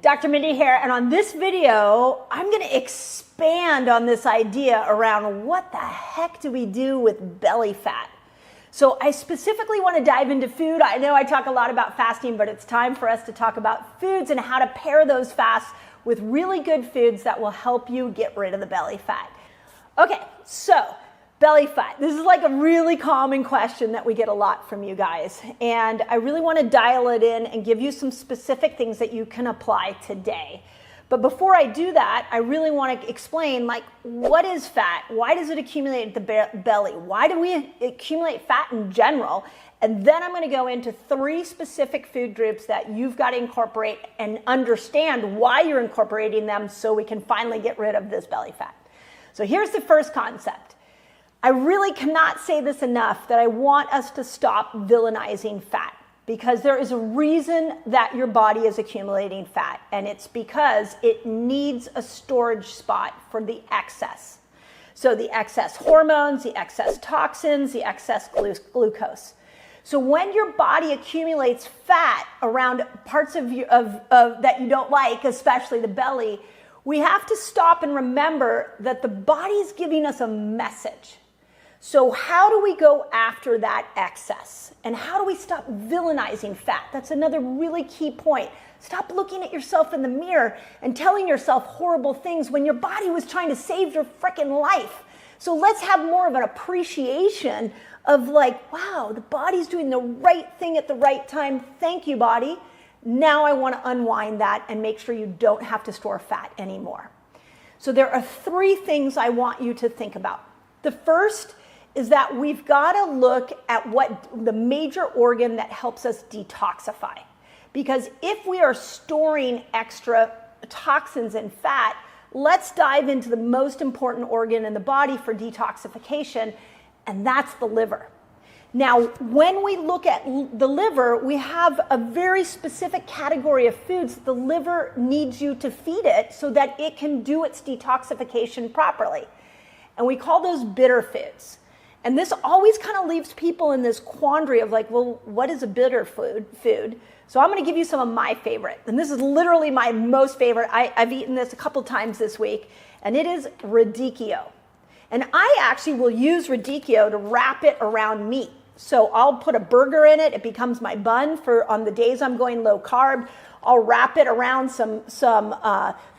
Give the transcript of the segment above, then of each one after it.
Dr. Mindy here, and on this video, I'm going to expand on this idea around what the heck do we do with belly fat. So I specifically want to dive into food. I know I talk a lot about fasting, but it's time for us to talk about foods and how to pair those fasts with really good foods that will help you get rid of the belly fat. Okay, so belly fat. This is like a really common question that we get a lot from you guys. And I really want to dial it in and give you some specific things that you can apply today. But before I do that, I really want to explain, like, what is fat? Why does it accumulate at the belly? Why do we accumulate fat in general? And then I'm going to go into 3 specific food groups that you've got to incorporate and understand why you're incorporating them so we can finally get rid of this belly fat. So here's the first concept. I really cannot say this enough that I want us to stop villainizing fat, because there is a reason that your body is accumulating fat, and it's because it needs a storage spot for the excess. So the excess hormones, the excess toxins, the excess glucose. So when your body accumulates fat around parts of that you don't like, especially the belly, we have to stop and remember that the body's giving us a message. So how do we go after that excess? And how do we stop villainizing fat? That's another really key point. Stop looking at yourself in the mirror and telling yourself horrible things when your body was trying to save your freaking life. So let's have more of an appreciation of, like, wow, the body's doing the right thing at the right time. Thank you, body. Now I want to unwind that and make sure you don't have to store fat anymore. So there are 3 things I want you to think about. The first is that we've got to look at what the major organ that helps us detoxify. Because if we are storing extra toxins and fat, let's dive into the most important organ in the body for detoxification, and that's the liver. Now, when we look at the liver, we have a very specific category of foods the liver needs you to feed it so that it can do its detoxification properly. And we call those bitter foods. And this always kind of leaves people in this quandary of, like, well, what is a bitter food? So I'm going to give you some of my favorite. And this is literally my most favorite. I've eaten this a couple times this week, and it is radicchio. And I actually will use radicchio to wrap it around meat. So I'll put a burger in it. It becomes my bun for on the days I'm going low carb. I'll wrap it around some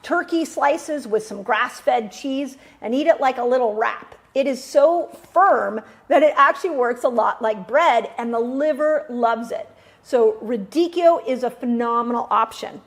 turkey slices with some grass-fed cheese and eat it like a little wrap. It is so firm that it actually works a lot like bread, and the liver loves it. So radicchio is a phenomenal option.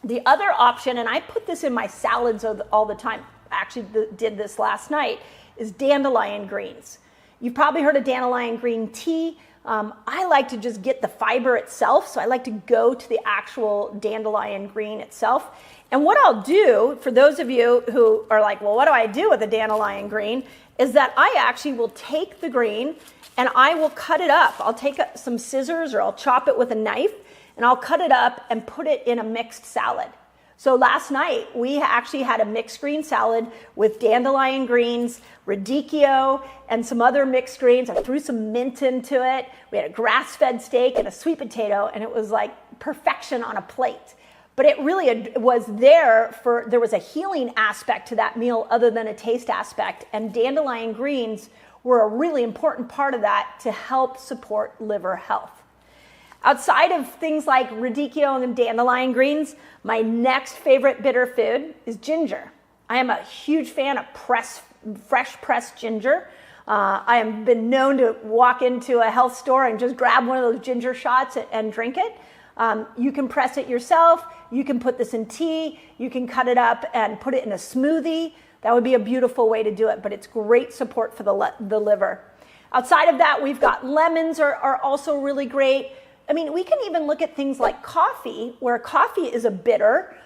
The other option, and I put this in my salads all the time, actually did this last night, is dandelion greens. You've probably heard of dandelion green tea. I like to just get the fiber itself, so I like to go to the actual dandelion green itself. And what I'll do, for those of you who are like, well, what do I do with a dandelion green, is that I actually will take the green and I will cut it up. I'll take some scissors, or I'll chop it with a knife, and I'll cut it up and put it in a mixed salad. So last night, we actually had a mixed green salad with dandelion greens, radicchio, and some other mixed greens. I threw some mint into it. We had a grass-fed steak and a sweet potato, and it was like perfection on a plate. But it really was there was a healing aspect to that meal other than a taste aspect. And dandelion greens were a really important part of that to help support liver health. Outside of things like radicchio and dandelion greens, my next favorite bitter food is ginger. I am a huge fan of fresh pressed ginger. I have been known to walk into a health store and just grab one of those ginger shots and drink it. You can press it yourself. You can put this in tea. You can cut it up and put it in a smoothie. That would be a beautiful way to do it, but it's great support for the liver. Outside of that, we've got lemons are also really great. I mean, we can even look at things like coffee, where coffee is a bitter.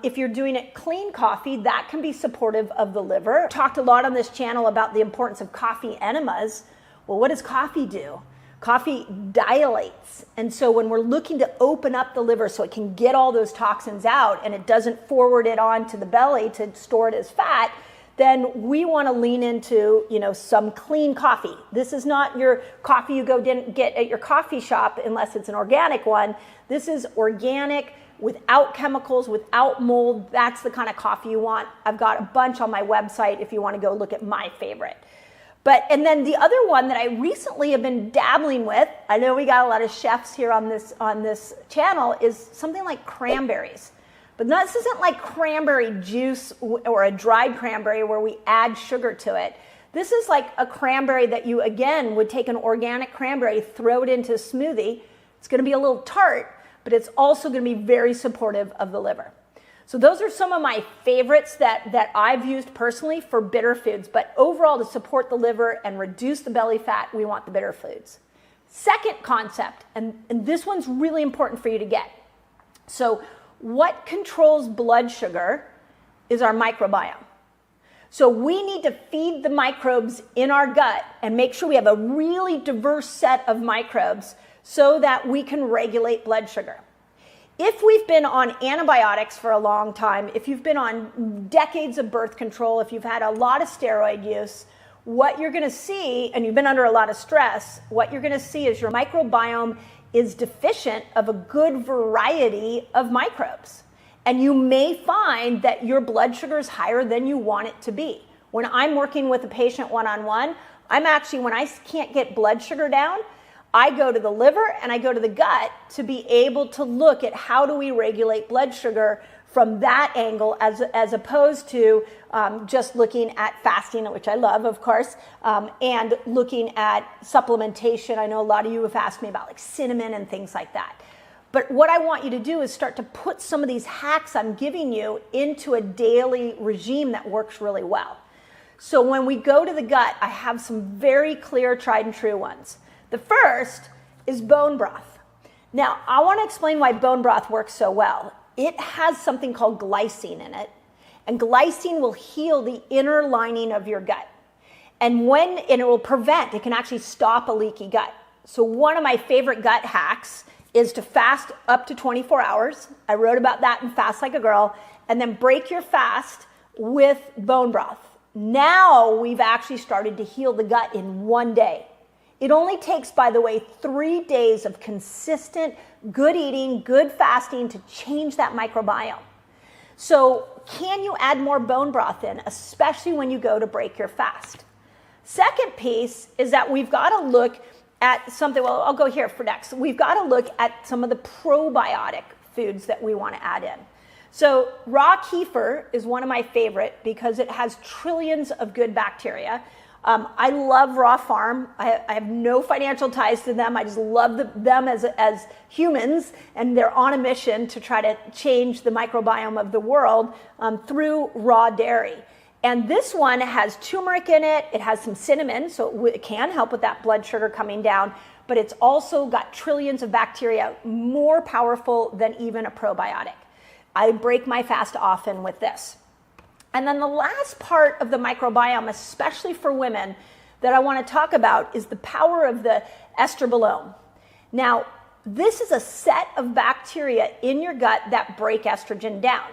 If you're doing it clean coffee, that can be supportive of the liver. Talked a lot on this channel about the importance of coffee enemas. Well, what does coffee do? Coffee dilates. And so when we're looking to open up the liver so it can get all those toxins out and it doesn't forward it on to the belly to store it as fat, then we want to lean into, some clean coffee. This is not your coffee you go get at your coffee shop unless it's an organic one. This is organic, without chemicals, without mold. That's the kind of coffee you want. I've got a bunch on my website if you want to go look at my favorite. And then the other one that I recently have been dabbling with, I know we got a lot of chefs here on this channel, is something like cranberries. But this isn't like cranberry juice or a dried cranberry where we add sugar to it. This is like a cranberry that you, again, would take an organic cranberry, throw it into a smoothie. It's going to be a little tart, but it's also going to be very supportive of the liver. So those are some of my favorites that I've used personally for bitter foods. But overall, to support the liver and reduce the belly fat, we want the bitter foods. Second concept, and this one's really important for you to get. So what controls blood sugar is our microbiome. So we need to feed the microbes in our gut and make sure we have a really diverse set of microbes so that we can regulate blood sugar. If we've been on antibiotics for a long time, if you've been on decades of birth control, if you've had a lot of steroid use, what you're going to see, and you've been under a lot of stress, what you're going to see is your microbiome is deficient of a good variety of microbes. And you may find that your blood sugar is higher than you want it to be. When I'm working with a patient one-on-one, when I can't get blood sugar down, I go to the liver and I go to the gut to be able to look at how do we regulate blood sugar from that angle as opposed to just looking at fasting, which I love, of course, and looking at supplementation. I know a lot of you have asked me about like cinnamon and things like that. But what I want you to do is start to put some of these hacks I'm giving you into a daily regime that works really well. So when we go to the gut, I have some very clear tried and true ones. The first is bone broth. Now, I want to explain why bone broth works so well. It has something called glycine in it, and glycine will heal the inner lining of your gut. And it will prevent, it can actually stop a leaky gut. So one of my favorite gut hacks is to fast up to 24 hours. I wrote about that in Fast Like a Girl, and then break your fast with bone broth. Now we've actually started to heal the gut in one day. It only takes, by the way, 3 days of consistent, good eating, good fasting to change that microbiome. So can you add more bone broth in, especially when you go to break your fast? Second piece is that we've got to look at something, well, I'll go here for next. We've got to look at some of the probiotic foods that we want to add in. So raw kefir is one of my favorite because it has trillions of good bacteria. I love Raw Farm. I have no financial ties to them. I just love them as humans, and they're on a mission to try to change the microbiome of the world through raw dairy. And this one has turmeric in it. It has some cinnamon, so it can help with that blood sugar coming down, but it's also got trillions of bacteria, more powerful than even a probiotic. I break my fast often with this. And then the last part of the microbiome, especially for women, that I want to talk about is the power of the estrogen. Now, this is a set of bacteria in your gut that break estrogen down.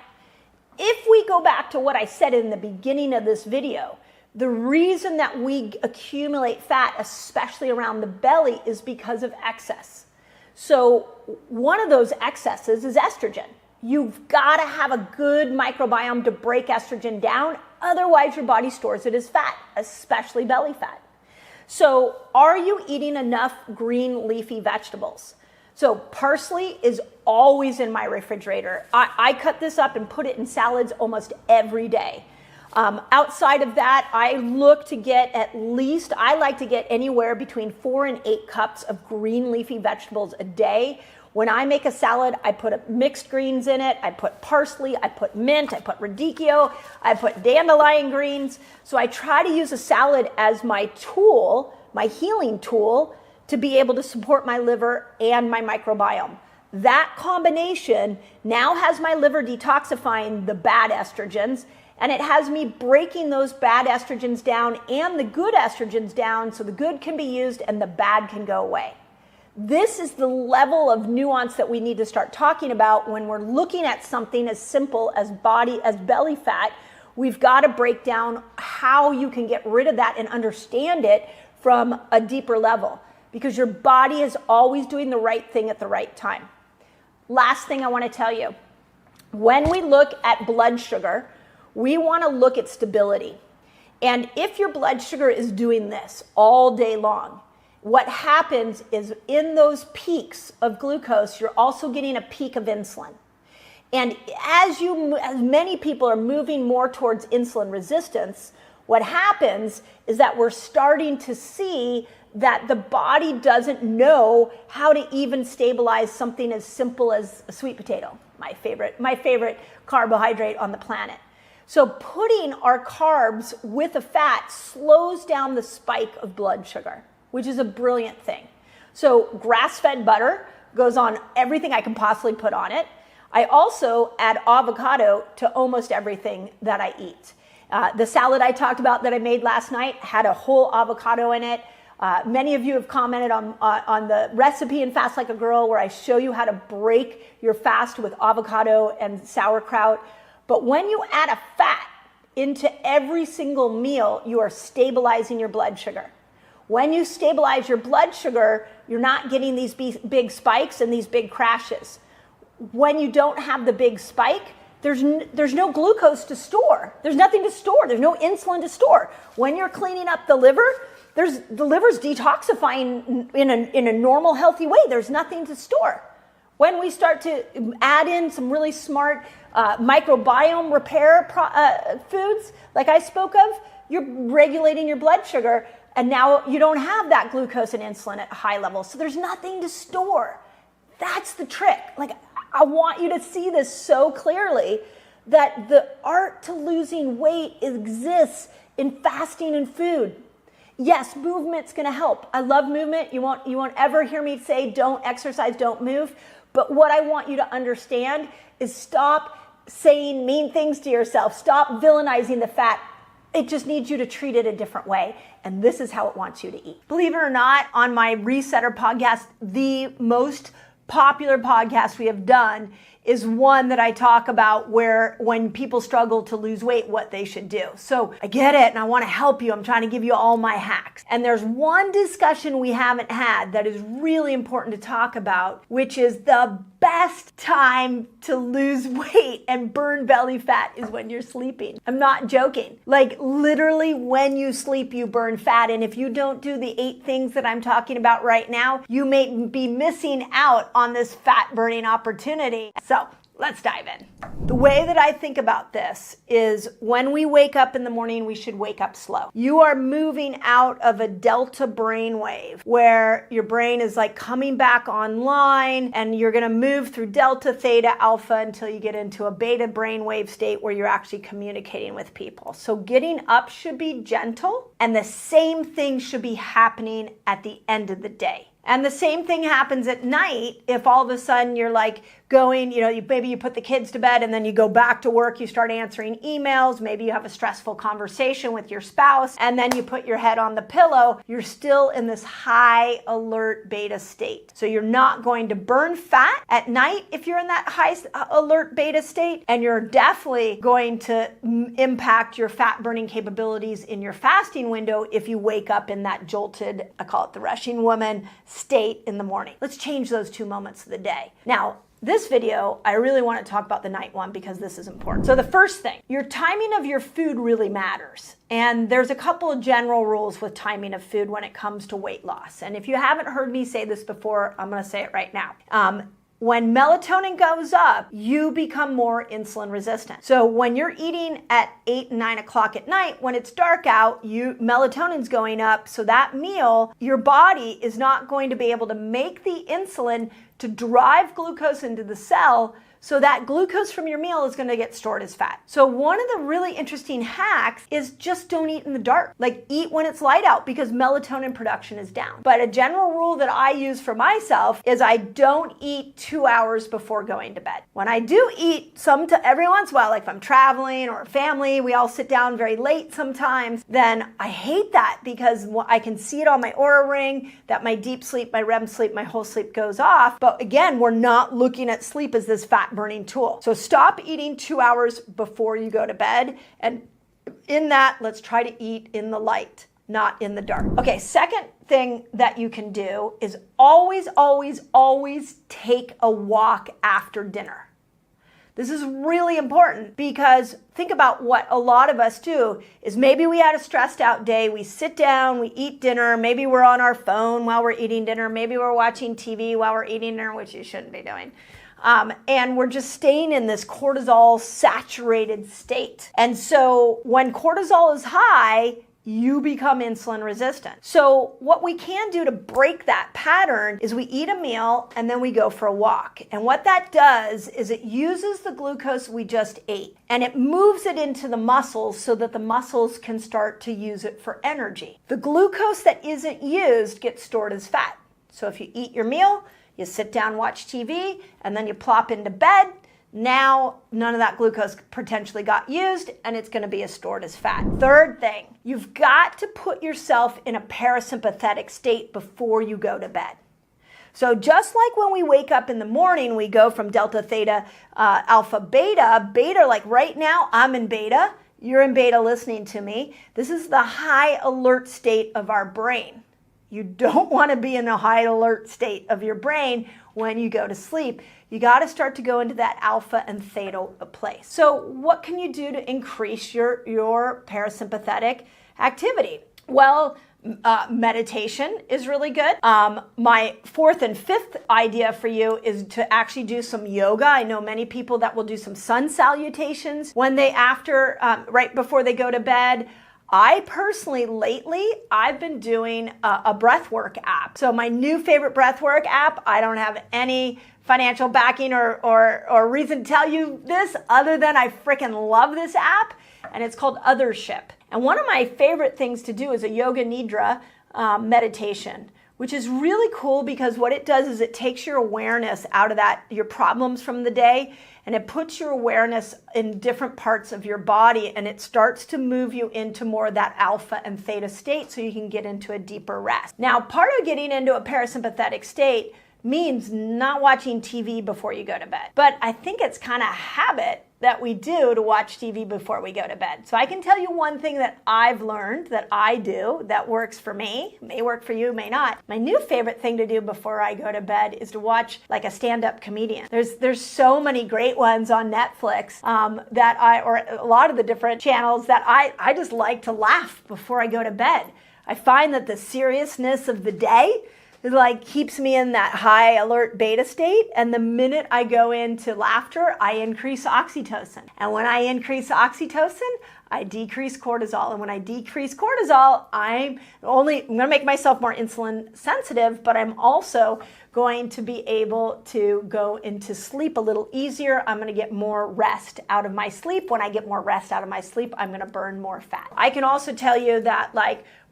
If we go back to what I said in the beginning of this video, the reason that we accumulate fat, especially around the belly, is because of excess. So one of those excesses is estrogen. You've got to have a good microbiome to break estrogen down. Otherwise, your body stores it as fat, especially belly fat. So are you eating enough green leafy vegetables? So parsley is always in my refrigerator. I cut this up and put it in salads almost every day. Outside of that, I look to get I like to get anywhere between 4 and 8 cups of green leafy vegetables a day. When I make a salad, I put mixed greens in it. I put parsley, I put mint, I put radicchio, I put dandelion greens. So I try to use a salad as my tool, my healing tool, to be able to support my liver and my microbiome. That combination now has my liver detoxifying the bad estrogens, and it has me breaking those bad estrogens down and the good estrogens down so the good can be used and the bad can go away. This is the level of nuance that we need to start talking about when we're looking at something as simple as belly fat. We've got to break down how you can get rid of that and understand it from a deeper level, because your body is always doing the right thing at the right time. Last thing I want to tell you, when we look at blood sugar, we want to look at stability. And if your blood sugar is doing this all day long, what happens is in those peaks of glucose, you're also getting a peak of insulin. And as many people are moving more towards insulin resistance, what happens is that we're starting to see that the body doesn't know how to even stabilize something as simple as a sweet potato, my favorite carbohydrate on the planet. So putting our carbs with a fat slows down the spike of blood sugar, which is a brilliant thing. So grass-fed butter goes on everything I can possibly put on it. I also add avocado to almost everything that I eat. The salad I talked about that I made last night had a whole avocado in it. Many of you have commented on the recipe in Fast Like a Girl where I show you how to break your fast with avocado and sauerkraut. But when you add a fat into every single meal, you are stabilizing your blood sugar. When you stabilize your blood sugar, you're not getting these big spikes and these big crashes. When you don't have the big spike, there's no glucose to store. There's nothing to store. There's no insulin to store. When you're cleaning up the liver, the liver's detoxifying in a normal, healthy way. There's nothing to store. When we start to add in some really smart microbiome repair foods, like I spoke of, you're regulating your blood sugar, and now you don't have that glucose and insulin at high levels. So there's nothing to store. That's the trick. Like, I want you to see this so clearly that the art to losing weight exists in fasting and food. Yes, movement's going to help. I love movement. You won't ever hear me say don't exercise, don't move. But what I want you to understand is stop saying mean things to yourself. Stop villainizing the fat. It just needs you to treat it a different way. And this is how it wants you to eat. Believe it or not, on my Resetter podcast, the most popular podcast we have done is one that I talk about where when people struggle to lose weight, what they should do. So I get it and I want to help you. I'm trying to give you all my hacks. And there's one discussion we haven't had that is really important to talk about, which is the best time to lose weight and burn belly fat is when you're sleeping. I'm not joking. Like literally when you sleep, you burn fat. And if you don't do the 8 things that I'm talking about right now, you may be missing out on this fat burning opportunity. So let's dive in. The way that I think about this is when we wake up in the morning, we should wake up slow. You are moving out of a delta brainwave where your brain is like coming back online and you're gonna move through delta, theta, alpha until you get into a beta brainwave state where you're actually communicating with people. So getting up should be gentle and the same thing should be happening at the end of the day. And the same thing happens at night if all of a sudden you're like going, maybe you put the kids to bed and then you go back to work, you start answering emails, maybe you have a stressful conversation with your spouse, and then you put your head on the pillow, you're still in this high alert beta state. So you're not going to burn fat at night if you're in that high alert beta state, and you're definitely going to impact your fat burning capabilities in your fasting window if you wake up in that jolted, I call it the rushing woman state in the morning. Let's change those 2 moments of the day. Now, this video, I really want to talk about the night one because this is important. So the first thing, your timing of your food really matters. And there's a couple of general rules with timing of food when it comes to weight loss. And if you haven't heard me say this before, I'm going to say it right now. When melatonin goes up, you become more insulin resistant. So when you're eating at 8 and 9 o'clock at night, when it's dark out, melatonin's going up. So that meal, your body is not going to be able to make the insulin to drive glucose into the cell, so that glucose from your meal is going to get stored as fat. So one of the really interesting hacks is just don't eat in the dark. Like eat when it's light out because melatonin production is down. But a general rule that I use for myself is I don't eat 2 hours before going to bed. When I do eat every once in a while, like if I'm traveling or family, we all sit down very late sometimes, then I hate that because I can see it on my Oura ring that my deep sleep, my REM sleep, my whole sleep goes off. But again, we're not looking at sleep as this fat burning tool. So stop eating 2 hours before you go to bed. And in that, let's try to eat in the light, not in the dark. Okay, second thing that you can do is always, always, always take a walk after dinner. This is really important because think about what a lot of us do is maybe we had a stressed out day, we sit down, we eat dinner, maybe we're on our phone while we're eating dinner, maybe we're watching TV while we're eating dinner, which you shouldn't be doing. And we're just staying in this cortisol saturated state. And so when cortisol is high, you become insulin resistant. So what we can do to break that pattern is we eat a meal and then we go for a walk. And what that does is it uses the glucose we just ate and it moves it into the muscles so that the muscles can start to use it for energy. The glucose that isn't used gets stored as fat. So if you eat your meal, you sit down, watch TV, and then you plop into bed, now, none of that glucose potentially got used and it's going to be stored as fat. Third thing, you've got to put yourself in a parasympathetic state before you go to bed. So just like when we wake up in the morning, we go from delta, theta, alpha, beta. Beta, like right now, I'm in beta. You're in beta listening to me. This is the high alert state of our brain. You don't want to be in a high alert state of your brain when you go to sleep. You got to start to go into that alpha and theta place. So what can you do to increase your parasympathetic activity? Well, meditation is really good. My fourth and fifth idea for you is to actually do some yoga. I know many people that will do some sun salutations when right before they go to bed. I personally, lately, I've been doing a breathwork app. So my new favorite breathwork app, I don't have any financial backing or reason to tell you this other than I freaking love this app, and it's called Othership. And one of my favorite things to do is a yoga nidra meditation, which is really cool because what it does is it takes your awareness out of your problems from the day, and it puts your awareness in different parts of your body, and it starts to move you into more of that alpha and theta state so you can get into a deeper rest. Now, part of getting into a parasympathetic state means not watching TV before you go to bed. But I think it's kind of habit that we do to watch TV before we go to bed. So I can tell you one thing that I've learned that I do that works for me, may work for you, may not. My new favorite thing to do before I go to bed is to watch like a stand-up comedian. There's so many great ones on Netflix or a lot of the different channels that I just like to laugh before I go to bed. I find that the seriousness of the day like keeps me in that high alert beta state, and the minute I go into laughter, I increase oxytocin. And when I increase oxytocin, I decrease cortisol. And when I decrease cortisol, I'm going to make myself more insulin sensitive, but I'm also going to be able to go into sleep a little easier. I'm going to get more rest out of my sleep. When I get more rest out of my sleep, I'm going to burn more fat. I can also tell you that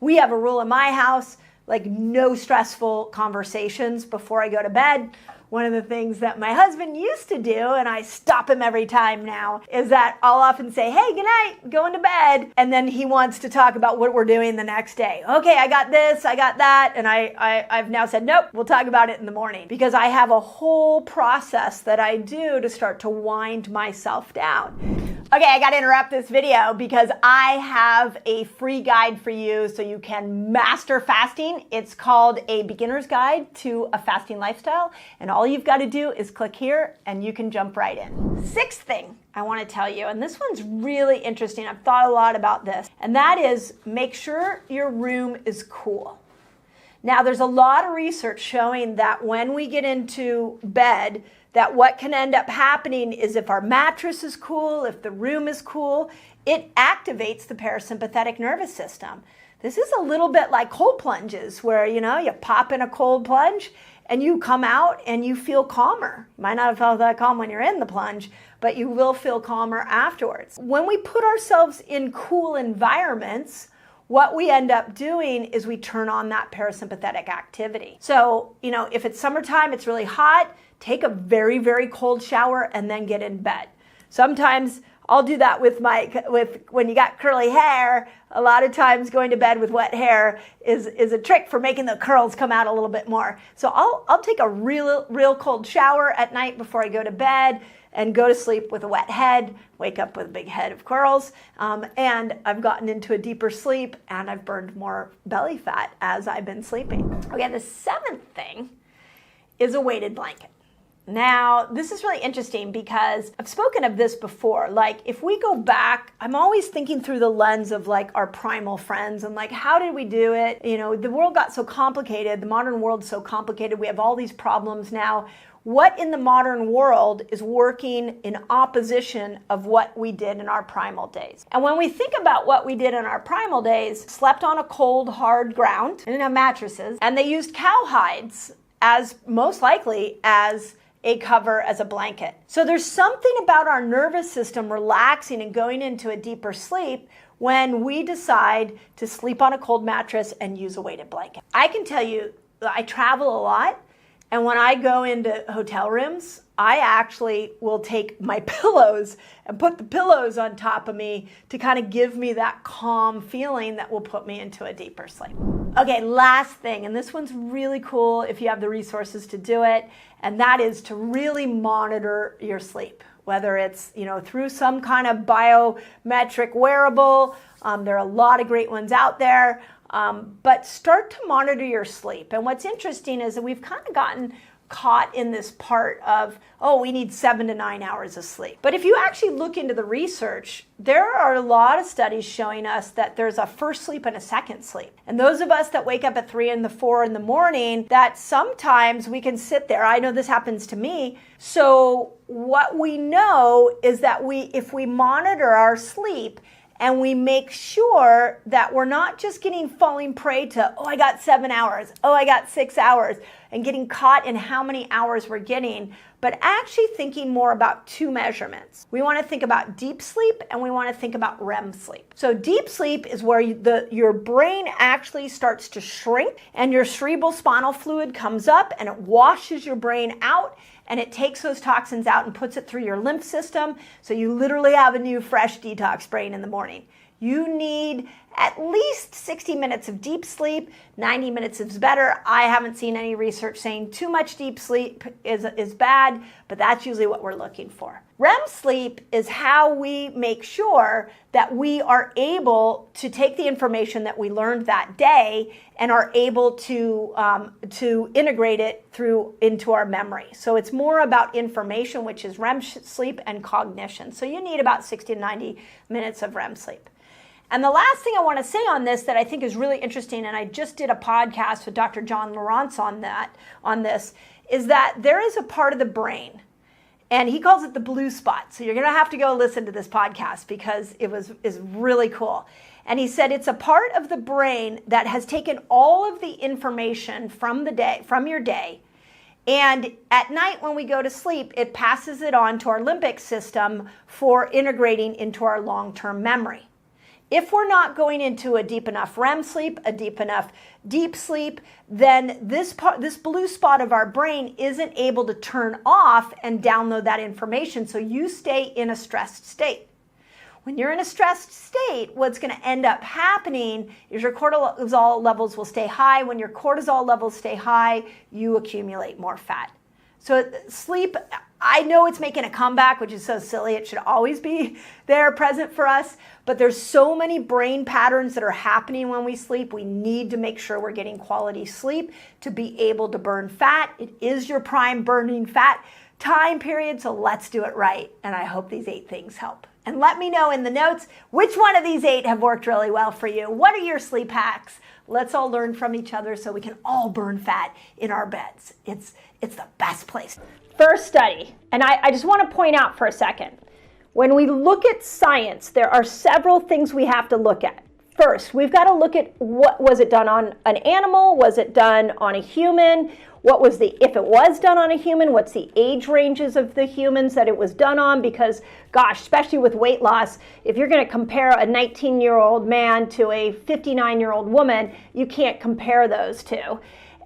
we have a rule in my house, no stressful conversations before I go to bed. One of the things that my husband used to do, and I stop him every time now, is that I'll often say, hey, good night, going to bed. And then he wants to talk about what we're doing the next day. Okay, I got this, I got that. And I've now said, nope, we'll talk about it in the morning, because I have a whole process that I do to start to wind myself down. Okay, I got to interrupt this video because I have a free guide for you so you can master fasting. It's called A Beginner's Guide to a Fasting Lifestyle. And all you've got to do is click here and you can jump right in. Sixth thing I want to tell you, and this one's really interesting. I've thought a lot about this, and that is make sure your room is cool. Now, there's a lot of research showing that when we get into bed, that what can end up happening is if our mattress is cool, if the room is cool, it activates the parasympathetic nervous system. This is a little bit like cold plunges where, you pop in a cold plunge and you come out and you feel calmer. You might not have felt that calm when you're in the plunge, but you will feel calmer afterwards. When we put ourselves in cool environments, what we end up doing is we turn on that parasympathetic activity. So, if it's summertime, it's really hot, take a very, very cold shower and then get in bed. Sometimes I'll do that with when you got curly hair. A lot of times going to bed with wet hair is a trick for making the curls come out a little bit more. So I'll take a real cold shower at night before I go to bed, and go to sleep with a wet head, wake up with a big head of curls, and I've gotten into a deeper sleep and I've burned more belly fat as I've been sleeping. Okay, the seventh thing is a weighted blanket. Now, this is really interesting because I've spoken of this before. Like, if we go back, I'm always thinking through the lens of like our primal friends and like, how did we do it? You know, the world got so complicated. The modern world's so complicated. We have all these problems now. What in the modern world is working in opposition of what we did in our primal days? And when we think about what we did in our primal days, slept on a cold, hard ground, and didn't have mattresses, and they used cow hides as most likely as a cover, as a blanket. So there's something about our nervous system relaxing and going into a deeper sleep when we decide to sleep on a cold mattress and use a weighted blanket. I can tell you, I travel a lot, and when I go into hotel rooms, I actually will take my pillows and put the pillows on top of me to kind of give me that calm feeling that will put me into a deeper sleep. Okay, last thing, and this one's really cool if you have the resources to do it, and that is to really monitor your sleep, whether it's, you know, through some kind of biometric wearable. There are a lot of great ones out there, but start to monitor your sleep. And what's interesting is that we've kind of gotten caught in this part of, oh, we need 7 to 9 hours of sleep. But if you actually look into the research, there are a lot of studies showing us that there's a first sleep and a second sleep. And those of us that wake up at 3 and 4 in the morning, that sometimes we can sit there. I know this happens to me. So what we know is that if we monitor our sleep and we make sure that we're not just falling prey to, oh, I got 7 hours, oh, I got 6 hours, and getting caught in how many hours we're getting, but actually thinking more about two measurements. We want to think about deep sleep and we want to think about REM sleep. So deep sleep is where your brain actually starts to shrink and your cerebral spinal fluid comes up and it washes your brain out and it takes those toxins out and puts it through your lymph system. So you literally have a new, fresh detox brain in the morning. You need at least 60 minutes of deep sleep. 90 minutes is better. I haven't seen any research saying too much deep sleep is bad, but that's usually what we're looking for. REM sleep is how we make sure that we are able to take the information that we learned that day and are able to integrate it into our memory. So it's more about information, which is REM sleep, and cognition. So you need about 60 to 90 minutes of REM sleep. And the last thing I want to say on this that I think is really interesting, and I just did a podcast with Dr. John Lawrence on this, is that there is a part of the brain, and he calls it the blue spot. So you're going to have to go listen to this podcast because is really cool. And he said it's a part of the brain that has taken all of the information from your day, and at night when we go to sleep, it passes it on to our limbic system for integrating into our long-term memory. If we're not going into a deep enough REM sleep, a deep enough deep sleep, then this blue spot of our brain isn't able to turn off and download that information, so you stay in a stressed state. When you're in a stressed state, what's going to end up happening is your cortisol levels will stay high. When your cortisol levels stay high, you accumulate more fat. So sleep, I know it's making a comeback, which is so silly. It should always be there present for us. But there's so many brain patterns that are happening when we sleep. We need to make sure we're getting quality sleep to be able to burn fat. It is your prime burning fat time period, so let's do it right. And I hope these 8 things help. And let me know in the notes which one of these 8 have worked really well for you. What are your sleep hacks? Let's all learn from each other so we can all burn fat in our beds. It's the best place. First study, and I just want to point out for a second, when we look at science, there are several things we have to look at. First, we've got to look at what was it done on an animal? Was it done on a human? If it was done on a human, what's the age ranges of the humans that it was done on? Because gosh, especially with weight loss, if you're going to compare a 19-year-old man to a 59-year-old woman, you can't compare those two.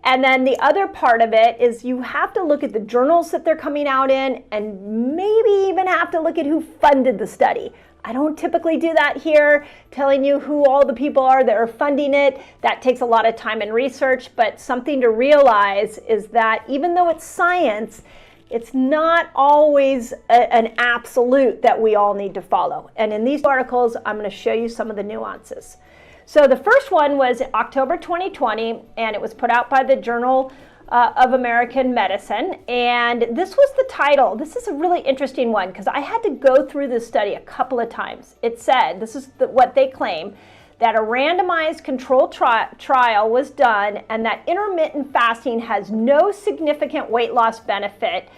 And then the other part of it is you have to look at the journals that they're coming out in and maybe even have to look at who funded the study. I don't typically do that here, telling you who all the people are that are funding it. That takes a lot of time and research, but something to realize is that even though it's science, It's not always an absolute that we all need to follow. And in these articles, I'm going to show you some of the nuances. So the first one was October 2020, and it was put out by the Journal of American Medicine. And this was the title. This is a really interesting one because I had to go through this study a couple of times. It said, this is what they claim, that a randomized controlled trial was done and that intermittent fasting has no significant weight loss benefit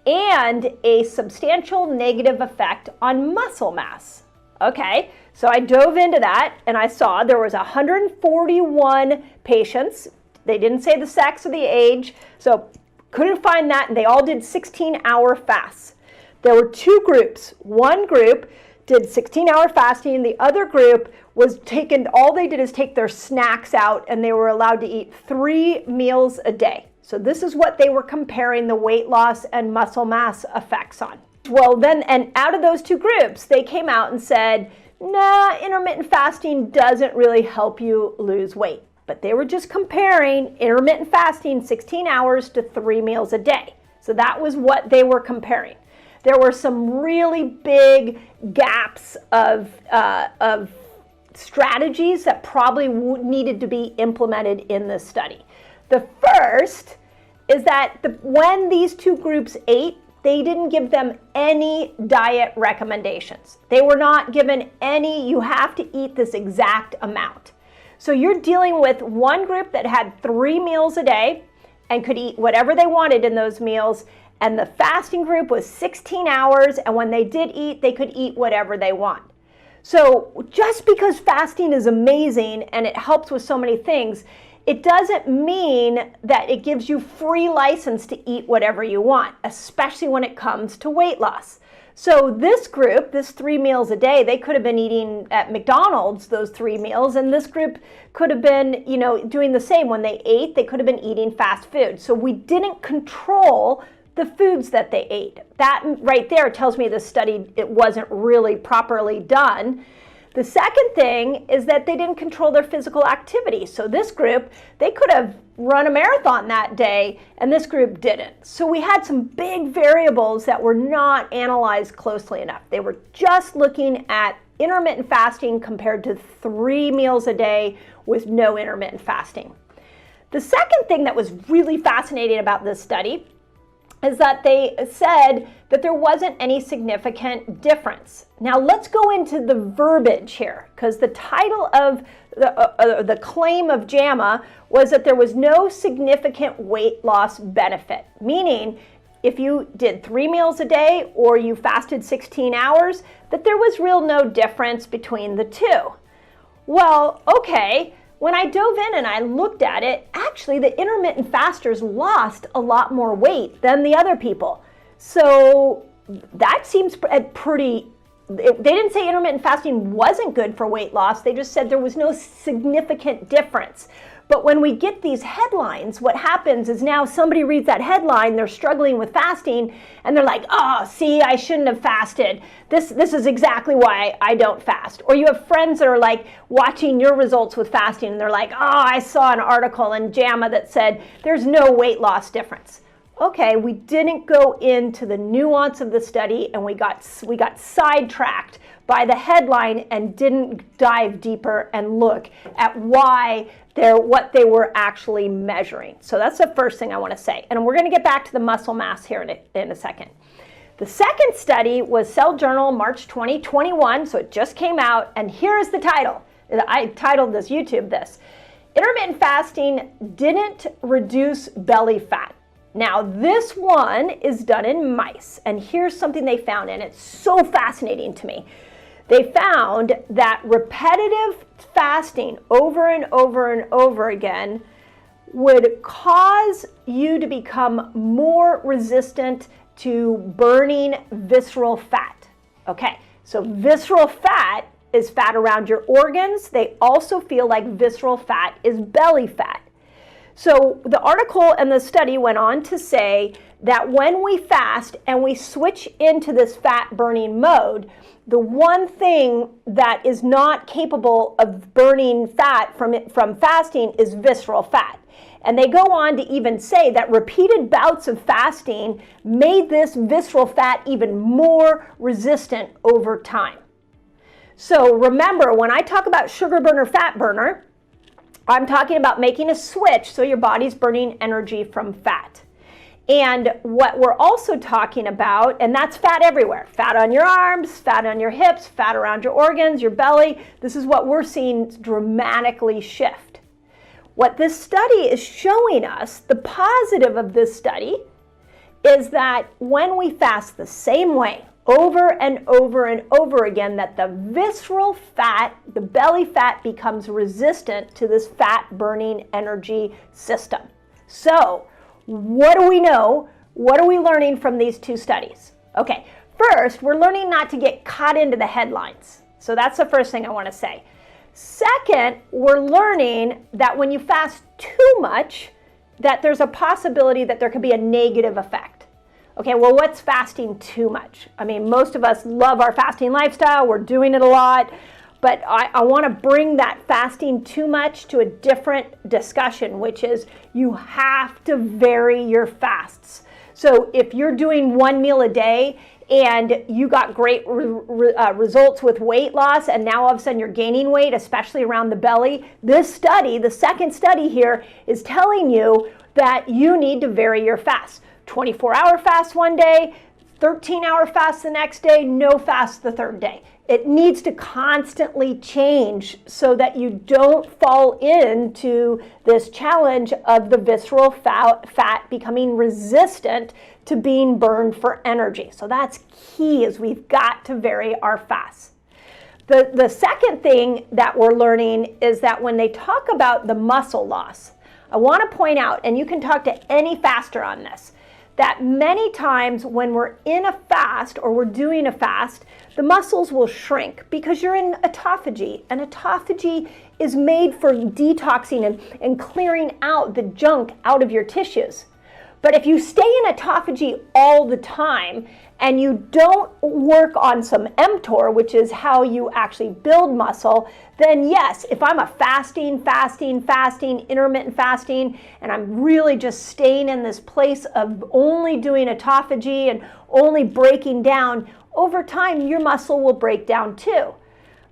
and a substantial negative effect on muscle mass. Okay, so I dove into that and I saw there was 141 patients. They didn't say the sex or the age, so couldn't find that, and they all did 16-hour fasts. There were two groups. One group did 16-hour fasting, the other group was all they did is take their snacks out, and they were allowed to eat 3 meals a day. So this is what they were comparing the weight loss and muscle mass effects on. Well, then, and out of those two groups, they came out and said, nah, intermittent fasting doesn't really help you lose weight. But they were just comparing intermittent fasting 16 hours to 3 meals a day. So that was what they were comparing. There were some really big gaps of strategies that probably needed to be implemented in this study. The first is that when these two groups ate, they didn't give them any diet recommendations. They were not given any, you have to eat this exact amount. So you're dealing with one group that had 3 meals a day and could eat whatever they wanted in those meals, and the fasting group was 16 hours, and when they did eat, they could eat whatever they want. So just because fasting is amazing and it helps with so many things, it doesn't mean that it gives you free license to eat whatever you want, especially when it comes to weight loss. So this group, this 3 meals a day, they could have been eating at McDonald's those 3 meals, and this group could have been, doing the same. When they ate, they could have been eating fast food. So we didn't control the foods that they ate. That right there tells me the study, it wasn't really properly done. The second thing is that they didn't control their physical activity. So this group, they could have run a marathon that day, and this group didn't. So we had some big variables that were not analyzed closely enough. They were just looking at intermittent fasting compared to 3 meals a day with no intermittent fasting. The second thing that was really fascinating about this study is that they said that there wasn't any significant difference. Now let's go into the verbiage here, because the title of the claim of JAMA was that there was no significant weight loss benefit, meaning if you did 3 meals a day or you fasted 16 hours, that there was no difference between the two. Well, okay. When I dove in and I looked at it, actually the intermittent fasters lost a lot more weight than the other people. So that seems pretty, they didn't say intermittent fasting wasn't good for weight loss, they just said there was no significant difference. But when we get these headlines, what happens is now somebody reads that headline, they're struggling with fasting, and they're like, oh, see, I shouldn't have fasted. This is exactly why I don't fast. Or you have friends that are like watching your results with fasting, and they're like, oh, I saw an article in JAMA that said there's no weight loss difference. Okay, we didn't go into the nuance of the study, and we got sidetracked by the headline and didn't dive deeper and look at what they were actually measuring. So that's the first thing I want to say. And we're going to get back to the muscle mass here in a second. The second study was Cell Journal, March 2021, so it just came out, and here's the title. I titled this, YouTube this. Intermittent fasting didn't reduce belly fat. Now, this one is done in mice, and here's something they found, and it's so fascinating to me. They found that repetitive fasting over and over and over again would cause you to become more resistant to burning visceral fat. Okay, so visceral fat is fat around your organs. They also feel like visceral fat is belly fat. So the article and the study went on to say that when we fast and we switch into this fat burning mode, the one thing that is not capable of burning fat from fasting is visceral fat. And they go on to even say that repeated bouts of fasting made this visceral fat even more resistant over time. So remember, when I talk about sugar burner, fat burner, I'm talking about making a switch so your body's burning energy from fat. And what we're also talking about, and that's fat everywhere, fat on your arms, fat on your hips, fat around your organs, your belly. This is what we're seeing dramatically shift. What this study is showing us, the positive of this study, is that when we fast the same way, over and over and over again, that the visceral fat, the belly fat, becomes resistant to this fat burning energy system. So what do we know? What are we learning from these two studies? Okay, first, we're learning not to get caught into the headlines. So that's the first thing I want to say. Second, we're learning that when you fast too much, that there's a possibility that there could be a negative effect. Okay, well, what's fasting too much? I mean, most of us love our fasting lifestyle. We're doing it a lot. But I want to bring that fasting too much to a different discussion, which is you have to vary your fasts. So if you're doing one meal a day and you got great results with weight loss, and now all of a sudden you're gaining weight, especially around the belly, this study, the second study here, is telling you that you need to vary your fast. 24-hour fast one day, 13-hour fast the next day, no fast the third day. It needs to constantly change so that you don't fall into this challenge of the visceral fat becoming resistant to being burned for energy. So that's key, is we've got to vary our fasts. The second thing that we're learning is that when they talk about the muscle loss, I want to point out, and you can talk to any faster on this, that many times when we're in a fast or we're doing a fast, the muscles will shrink because you're in autophagy. And autophagy is made for detoxing and clearing out the junk out of your tissues. But if you stay in autophagy all the time and you don't work on some mTOR, which is how you actually build muscle, then yes, if I'm a fasting, intermittent fasting, and I'm really just staying in this place of only doing autophagy and only breaking down, over time your muscle will break down too.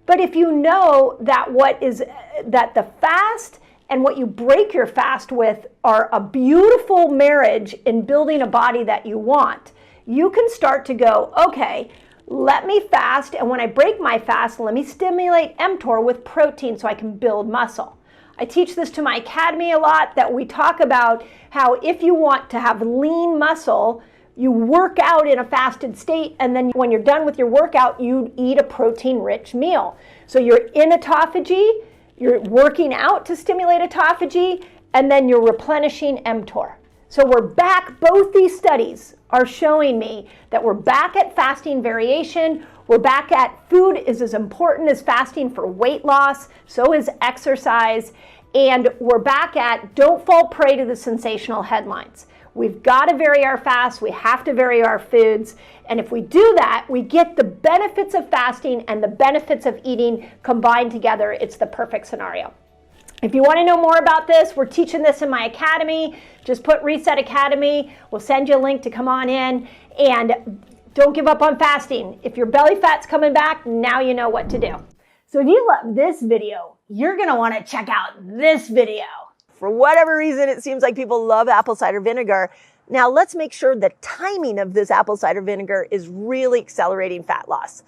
But if you know that that the fast and what you break your fast with are a beautiful marriage in building a body that you want, you can start to go, okay, let me fast, and when I break my fast, let me stimulate mTOR with protein so I can build muscle. I teach this to my academy a lot, that we talk about how if you want to have lean muscle, you work out in a fasted state, and then when you're done with your workout, you eat a protein-rich meal. So you're in autophagy, you're working out to stimulate autophagy, and then you're replenishing mTOR. So we're back, both these studies are showing me that we're back at fasting variation, we're back at food is as important as fasting for weight loss, so is exercise, and we're back at don't fall prey to the sensational headlines. We've got to vary our fasts, we have to vary our foods, and if we do that, we get the benefits of fasting and the benefits of eating combined together. It's the perfect scenario. If you want to know more about this, we're teaching this in my academy. Just put Reset Academy. We'll send you a link to come on in, and don't give up on fasting. If your belly fat's coming back, now you know what to do. So if you love this video, you're going to want to check out this video. For whatever reason, it seems like people love apple cider vinegar. Now let's make sure the timing of this apple cider vinegar is really accelerating fat loss.